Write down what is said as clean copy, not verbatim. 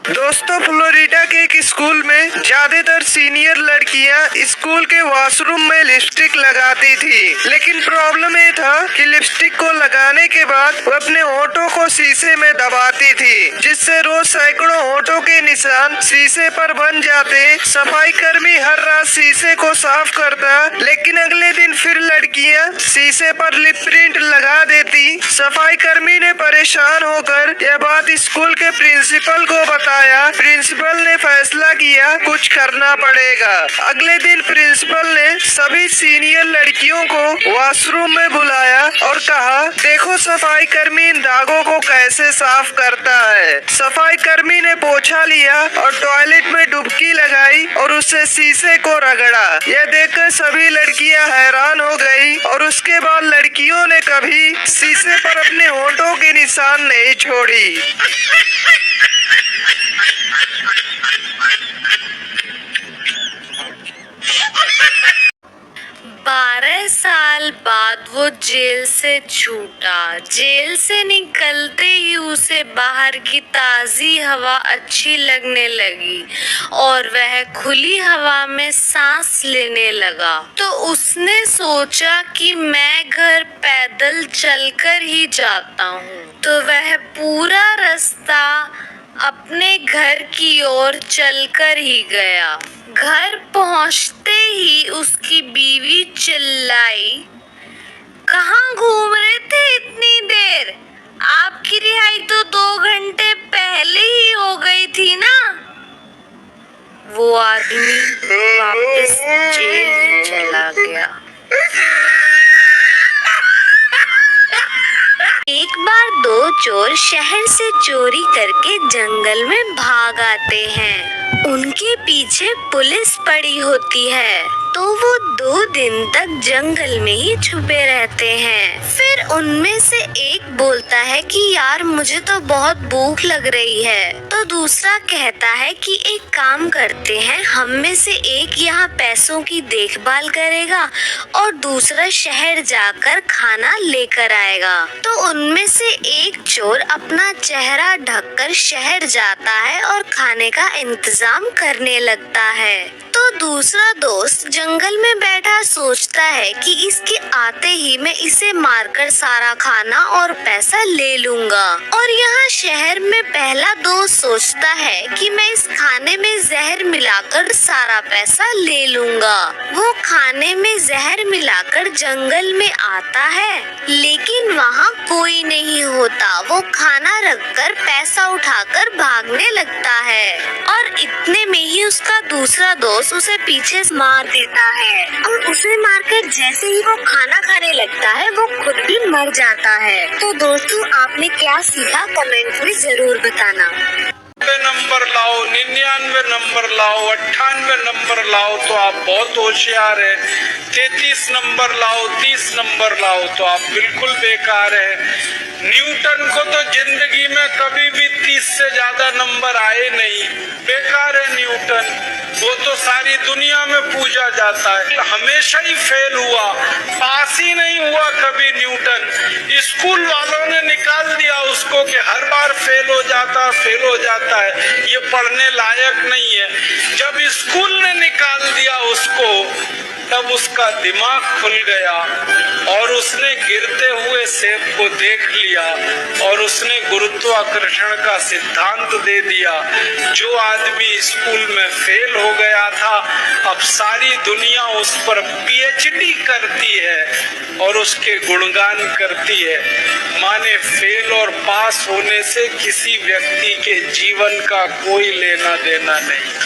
दोस्तों, फ्लोरिडा के एक स्कूल में ज्यादातर सीनियर लड़कियां स्कूल के वॉशरूम में लिपस्टिक लगाती थी, लेकिन प्रॉब्लम ये था कि लिपस्टिक को लगाने के बाद वो अपने होठों को शीशे में दबाती थी, जिससे रोज सैकड़ों होठों के निशान शीशे पर बन जाते। सफाई कर्मी हर रात शीशे को साफ करता, लेकिन अगले दिन फिर लड़कियां शीशे पर लिप प्रिंट लगा देती। सफाई कर्मी ने परेशान होकर यह बात स्कूल के प्रिंसिपल को बताया। प्रिंसिपल ने फैसला किया कुछ करना पड़ेगा। अगले दिन प्रिंसिपल ने सभी सीनियर लड़कियों को वॉशरूम में बुलाया और कहा, देखो सफाई कर्मी इन दागों को कैसे साफ करता है। सफाई कर्मी ने पोछा लिया और टॉयलेट में डुबकी लगाई और उससे शीशे को रगड़ा। यह देखकर सभी लड़कियां हैरान हो गई और उसके बाद लड़कियों ने कभी शीशे पर अपने होठों के निशान नहीं छोड़ी। 12 साल बाद वो जेल से छूटा। जेल से निकलते ही उसे बाहर की ताज़ी हवा अच्छी लगने लगी और वह खुली हवा में सांस लेने लगा। तो उसने सोचा कि मैं घर पैदल चलकर ही जाता हूँ। तो वह पूरा रास्ता अपने घर की ओर चलकर ही गया। घर पहुंचते ही उसकी बीवी चिल्लाई, कहाँ घूम रहे थे इतनी देर? आपकी रिहाई तो 2 घंटे पहले ही हो गई थी ना। वो आदमी वापस जेल ही चला गया। एक बार 2 चोर शहर से चोरी करके जंगल में भाग आते हैं। उनके पीछे पुलिस पड़ी होती है, तो वो 2 दिन तक जंगल में ही छुपे रहते हैं। फिर उनमें से एक बोलता है कि यार मुझे तो बहुत भूख लग रही है। तो दूसरा कहता है कि एक काम करते हैं, हम में से एक यहाँ पैसों की देखभाल करेगा और दूसरा शहर जाकर खाना लेकर आएगा। तो उनमें से एक चोर अपना चेहरा ढककर शहर जाता है और खाने का इंतजाम करने लगता है। तो दूसरा दोस्त जंगल में बैठा सोचता है कि इसके आते ही मैं इसे मारकर सारा खाना और पैसा ले लूंगा। और यहाँ शहर में पहला दोस्त सोचता है कि मैं इस खाने में जहर मिलाकर सारा पैसा ले लूंगा। वो खाने में जहर मिलाकर जंगल में आता है, लेकिन वहाँ कोई नहीं होता। वो खाना रखकर पैसा उठाकर भागने लगता है और इतने में ही उसका दूसरा दोस्त उसे पीछे से मार देता है और उसे मारकर जैसे ही वो खाना खाने लगता है वो खुद भी मर जाता है। तो दोस्तों, आपने क्या सीखा कमेंट में जरूर बताना। 90 नंबर लाओ, 99 नंबर लाओ, 98 नंबर लाओ तो आप बहुत होशियार है। 33 नंबर लाओ, 30 नंबर लाओ तो आप बिल्कुल बेकार है। न्यूटन को तो जिंदगी में कभी भी 30 से ज्यादा नंबर आए नहीं, बेकार है न्यूटन। वो तो सारी दुनिया में पूजा जाता है, हमेशा ही फेल हुआ, पास ही नहीं हुआ कभी न्यूटन। स्कूल वालों ने निकाल दिया उसको कि हर बार फेल हो जाता है, ये पढ़ने लायक नहीं है। जब स्कूल ने निकाल दिया उसको, तब उसका दिमाग खुल गया और उसने गिरते हुए सेब को देख लिया और उसने गुरुत्वाकर्षण का सिद्धांत दे दिया। जो आदमी स्कूल में फेल हो गया था, अब सारी दुनिया उस पर पीएचडी करती है और उसके गुणगान करती है। माने फेल और पास होने से किसी व्यक्ति के जीवन का कोई लेना देना नहीं।